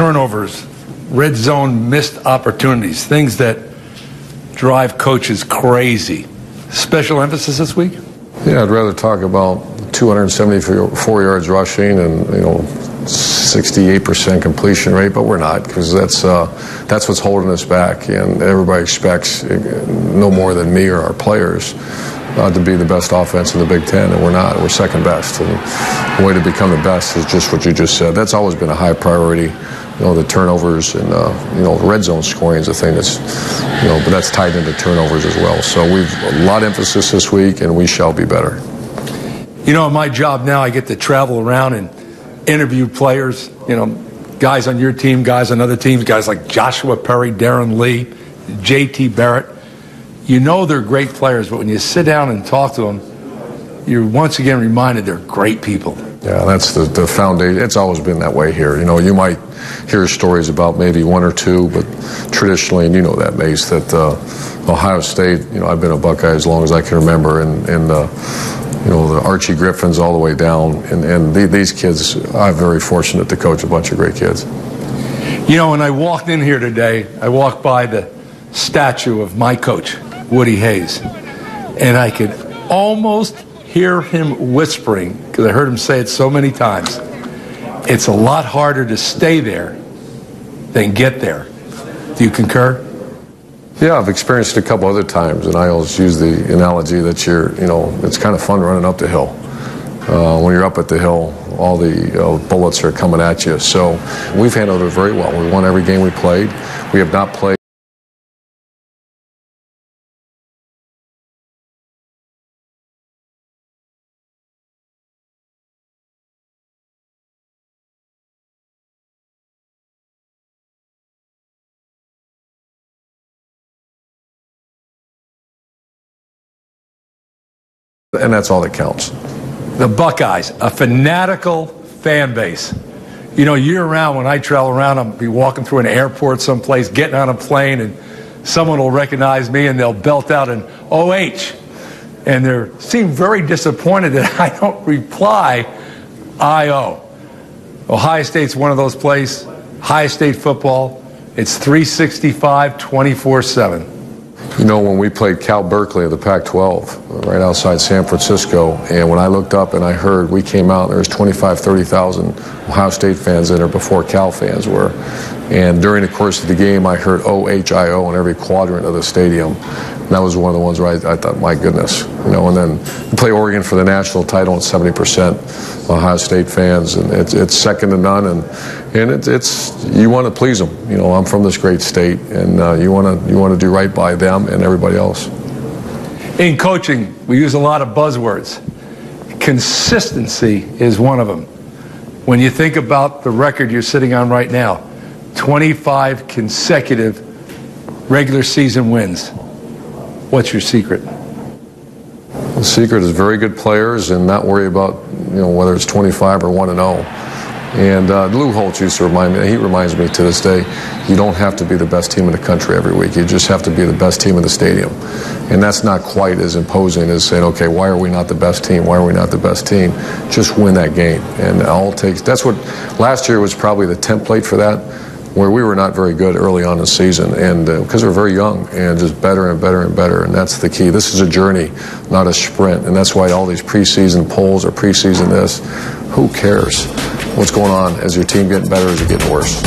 turnovers, red zone missed opportunities, things that drive coaches crazy. Special emphasis this week? Yeah, I'd rather talk about 274 yards rushing and 68% completion rate, but we're not, because that's what's holding us back, and everybody expects no more than me or our players to be the best offense in the Big Ten, and we're not. We're second best, and the way to become the best is just what you just said. That's always been a high priority. The turnovers and red zone scoring is a thing that's but that's tied into turnovers as well. So we've a lot of emphasis this week, and we shall be better. In my job now, I get to travel around and interview players, guys on your team, guys on other teams, guys like Joshua Perry, Darren Lee, J.T. Barrett. They're great players, but when you sit down and talk to them, you're once again reminded they're great people. Yeah, that's the foundation. It's always been that way here. You might hear stories about maybe one or two, but traditionally, and that, Mace, that Ohio State, I've been a Buckeye as long as I can remember, and the Archie Griffins all the way down, and these kids, I'm very fortunate to coach a bunch of great kids. When I walked in here today, I walked by the statue of my coach, Woody Hayes, and I could almost hear him whispering, because I heard him say it so many times, it's a lot harder to stay there than get there. Do you concur? Yeah, I've experienced it a couple other times, and I always use the analogy that it's kind of fun running up the hill. When you're up at the hill, all the bullets are coming at you. So we've handled it very well. We won every game we played. We have not played. And that's all that counts. The Buckeyes, a fanatical fan base. Year-round, when I travel around, I'll be walking through an airport someplace, getting on a plane, and someone will recognize me, and they'll belt out an OH. And they seem very disappointed that I don't reply IO. Ohio State's one of those places. Ohio State football, it's 365, 24/7. When we played Cal Berkeley at the Pac-12, right outside San Francisco, and when I looked up and I heard we came out, there was 25,000, 30,000 Ohio State fans in there before Cal fans were. And during the course of the game, I heard OHIO in every quadrant of the stadium. And that was one of the ones where I thought, my goodness. And then we play Oregon for the national title, and 70% Ohio State fans, and it's second to none. And it's you want to please them. I'm from this great state, and you want to do right by them and everybody else. In coaching, we use a lot of buzzwords. Consistency is one of them. When you think about the record you're sitting on right now, 25 consecutive regular season wins. What's your secret? The secret is very good players and not worry about whether it's 25 or 1-0. And Lou Holtz used to remind me, he reminds me to this day, you don't have to be the best team in the country every week. You just have to be the best team in the stadium. And that's not quite as imposing as saying, okay, why are we not the best team? Why are we not the best team? Just win that game. And all it takes, that's what, last year was probably the template for that, where we were not very good early on in the season, and because we're very young, and just better and better and better, and that's the key. This is a journey, not a sprint, and that's why all these preseason polls or preseason this, who cares what's going on? Is your team getting better or is it getting worse?